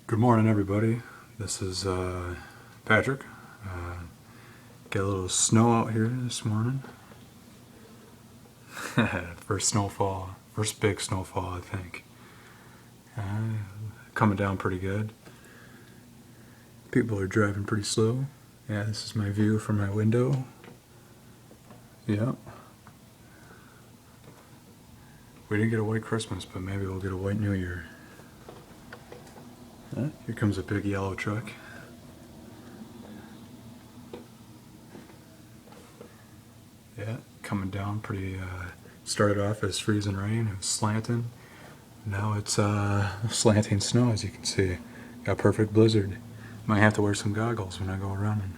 Good morning, everybody. This is Patrick. Got a little snow out here this morning. First snowfall, first big snowfall, I think. Coming down pretty good. People are driving pretty slow. Yeah, this is my view from my window. Yep. We didn't get a white Christmas, but maybe we'll get a white New Year. Here comes a big yellow truck. Yeah, coming down pretty. Started off as freezing rain. It was slanting. Now it's slanting snow, as you can see. Got perfect blizzard. Might have to wear some goggles when I go running.